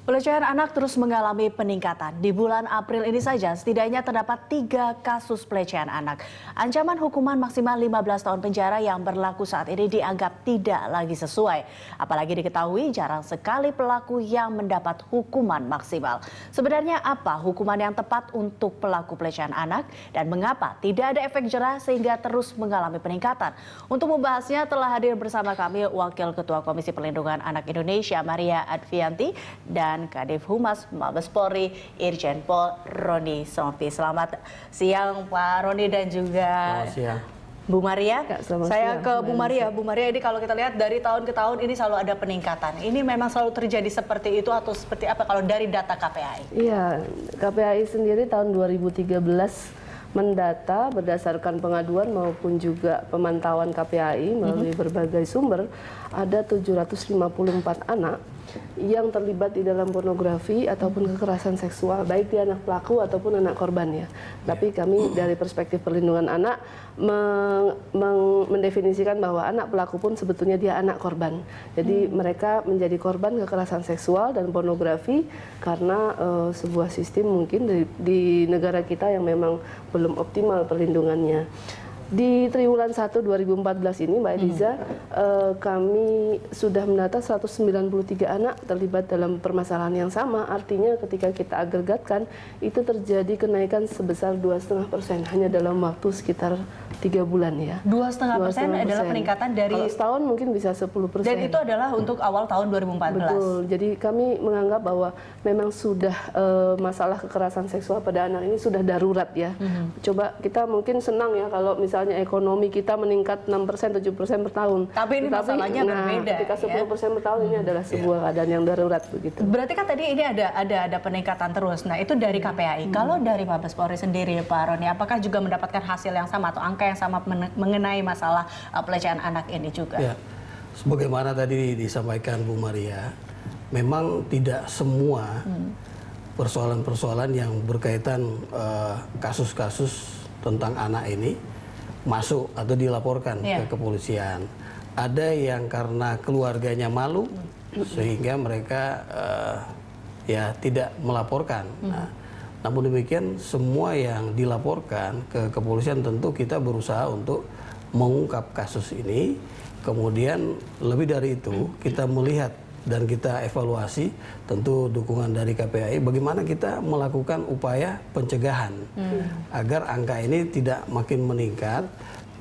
Pelecehan anak terus mengalami peningkatan. Di bulan April ini saja setidaknya terdapat 3 kasus pelecehan anak. Ancaman hukuman maksimal 15 tahun penjara yang berlaku saat ini dianggap tidak lagi sesuai. Apalagi diketahui jarang sekali pelaku yang mendapat hukuman maksimal. Sebenarnya apa hukuman yang tepat untuk pelaku pelecehan anak dan mengapa tidak ada efek jera sehingga terus mengalami peningkatan? Untuk membahasnya telah hadir bersama kami Wakil Ketua Komisi Perlindungan Anak Indonesia Maria Advianti dan Kadif Humas Mabes Polri Irjen Pol Roni Sompi. Selamat siang Pak Roni dan juga Bu Maria. Saya ke Bu Maria. Bu Maria, ini kalau kita lihat dari tahun ke tahun ini selalu ada peningkatan. Ini memang selalu terjadi seperti itu atau seperti apa kalau dari data KPAI? Iya, KPAI sendiri tahun 2013 mendata berdasarkan pengaduan maupun juga pemantauan KPAI melalui berbagai sumber, ada 754 anak yang terlibat di dalam pornografi ataupun kekerasan seksual, baik di anak pelaku ataupun anak korbannya. Tapi kami dari perspektif perlindungan anak mendefinisikan bahwa anak pelaku pun sebetulnya dia anak korban. Jadi mereka menjadi korban kekerasan seksual dan pornografi karena sebuah sistem mungkin di negara kita yang memang belum optimal perlindungannya. Di triwulan 1 2014 ini Mbak Eliza, kami sudah mendata 193 anak terlibat dalam permasalahan yang sama. Artinya ketika kita agregatkan itu terjadi kenaikan sebesar 2,5% hanya dalam waktu sekitar 3 bulan ya. 2,5% adalah peningkatan dari... Kalau setahun mungkin bisa 10%. Dan itu adalah untuk awal tahun 2014. Betul, jadi kami menganggap bahwa memang sudah masalah kekerasan seksual pada anak ini sudah darurat ya. Coba kita mungkin senang ya kalau misalnya ekonomi kita meningkat 6%, 7% per tahun. Tapi ini masalahnya berbeda. Ketika 10% per tahun ini adalah sebuah keadaan yang darurat begitu. Berarti kan tadi ini ada peningkatan terus. Nah itu dari KPAI. Kalau dari Mabes Polri sendiri Pak Roni, apakah juga mendapatkan hasil yang sama atau angka yang sama mengenai masalah pelecehan anak ini juga? Ya, sebagaimana tadi disampaikan Bu Maria, memang tidak semua persoalan-persoalan yang berkaitan kasus-kasus tentang anak ini masuk atau dilaporkan ke kepolisian. Ada yang karena keluarganya malu sehingga mereka ya tidak melaporkan. Nah, namun demikian semua yang dilaporkan ke kepolisian tentu kita berusaha untuk mengungkap kasus ini. Kemudian lebih dari itu kita melihat dan kita evaluasi tentu dukungan dari KPAI bagaimana kita melakukan upaya pencegahan agar angka ini tidak makin meningkat,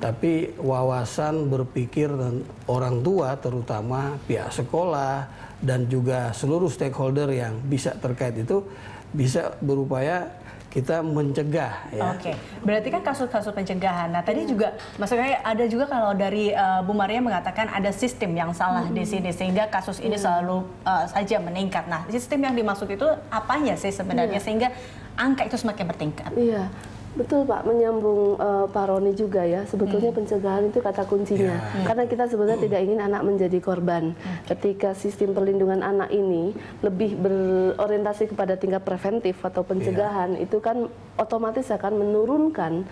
tapi wawasan berpikir dan orang tua terutama pihak sekolah dan juga seluruh stakeholder yang bisa terkait itu bisa berupaya kita mencegah ya. Oke, berarti kan kasus-kasus pencegahan. Nah tadi juga maksudnya ada juga kalau dari Bu Maria mengatakan ada sistem yang salah di sini sehingga kasus ini selalu saja meningkat. Nah sistem yang dimaksud itu apanya sih sebenarnya sehingga angka itu semakin bertingkat? Iya. Betul Pak, menyambung Pak Roni juga ya, sebetulnya pencegahan itu kata kuncinya. Karena kita sebenarnya tidak ingin anak menjadi korban. Ketika sistem perlindungan anak ini lebih berorientasi kepada tingkat preventif atau pencegahan, itu kan otomatis akan menurunkan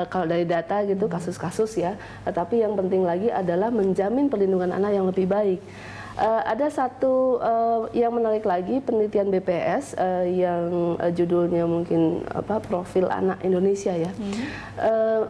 kalau dari data gitu kasus-kasus ya. Tapi yang penting lagi adalah menjamin perlindungan anak yang lebih baik. Ada satu yang menarik lagi penelitian BPS yang judulnya mungkin profil anak Indonesia ya,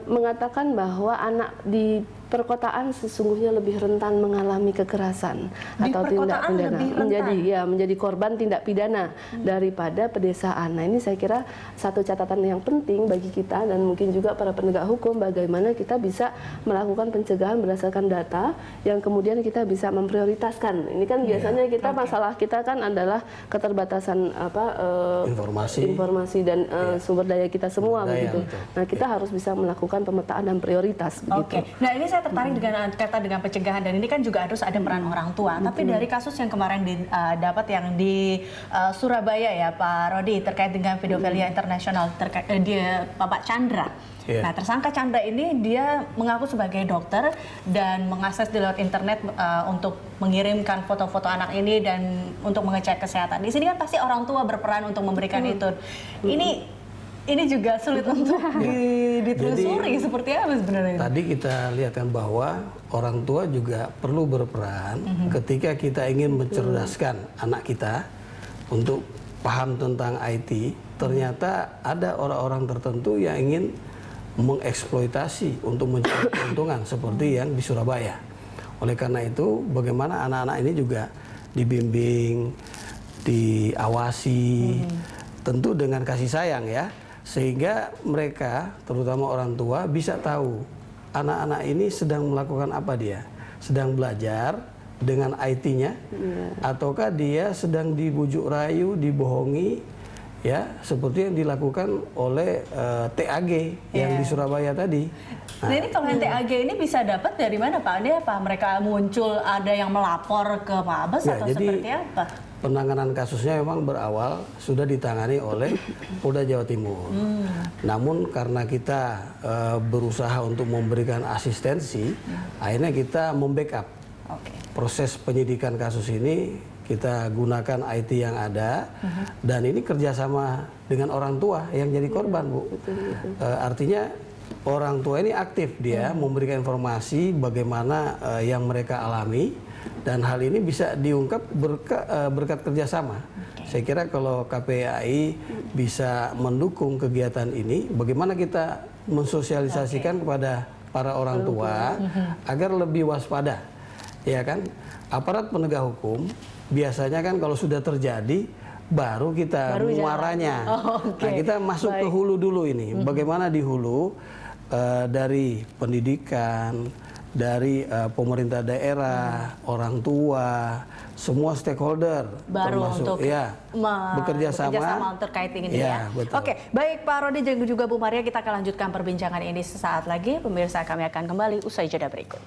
mengatakan bahwa anak di perkotaan sesungguhnya lebih rentan mengalami kekerasan atau tindak pidana, menjadi korban tindak pidana daripada pedesaan. Nah ini saya kira satu catatan yang penting bagi kita dan mungkin juga para penegak hukum bagaimana kita bisa melakukan pencegahan berdasarkan data yang kemudian kita bisa memprioritaskan. Ini kan biasanya kita masalah kita kan adalah keterbatasan informasi dan sumber daya kita semua begitu. Nah kita harus bisa melakukan pemetaan dan prioritas begitu. Nah ini saya tertarik dengan kata dengan pencegahan dan ini kan juga harus ada peran orang tua. Tapi dari kasus yang kemarin didapat yang di Surabaya ya Pak Rodi terkait dengan pedofilia internasional terkait dia Bapak Chandra. Nah tersangka Chandra ini dia mengaku sebagai dokter dan mengakses di lewat internet untuk mengirimkan foto-foto anak ini dan untuk mengecek kesehatan. Di sini kan pasti orang tua berperan untuk memberikan itu. Ini juga sulit untuk ditelusuri. Jadi, seperti apa sebenarnya? Tadi kita lihatkan bahwa orang tua juga perlu berperan ketika kita ingin mencerdaskan anak kita untuk paham tentang IT, ternyata ada orang-orang tertentu yang ingin mengeksploitasi untuk mencari keuntungan seperti yang di Surabaya. Oleh karena itu, bagaimana anak-anak ini juga dibimbing, diawasi, tentu dengan kasih sayang ya, sehingga mereka, terutama orang tua, bisa tahu anak-anak ini sedang melakukan apa dia, sedang belajar dengan IT-nya, ataukah dia sedang dibujuk rayu, dibohongi, ya seperti yang dilakukan oleh TAG yang di Surabaya tadi. Nah ini kalau yang TAG ini bisa dapat dari mana Pak? Ini apa mereka muncul ada yang melapor ke Mabes atau seperti apa? Penanganan kasusnya memang berawal sudah ditangani oleh Polda Jawa Timur. Namun karena kita berusaha untuk memberikan asistensi, akhirnya kita membackup proses penyidikan kasus ini. Kita gunakan IT yang ada, dan ini kerjasama dengan orang tua yang jadi korban, Bu. Artinya orang tua ini aktif, dia memberikan informasi bagaimana yang mereka alami, dan hal ini bisa diungkap berkat kerjasama. Saya kira kalau KPAI bisa mendukung kegiatan ini, bagaimana kita mensosialisasikan kepada para orang tua agar lebih waspada, ya kan? Aparat penegak hukum biasanya kan kalau sudah terjadi baru kita muaranya. Nah, kita masuk ke hulu dulu ini. Bagaimana di hulu dari pendidikan, dari pemerintah daerah, orang tua, semua stakeholder baru termasuk untuk bekerja sama terkait ini ya. ya. Betul. Oke, baik Pak Rodi dan juga Bu Maria, kita akan lanjutkan perbincangan ini sesaat lagi. Pemirsa, kami akan kembali usai jeda berikut.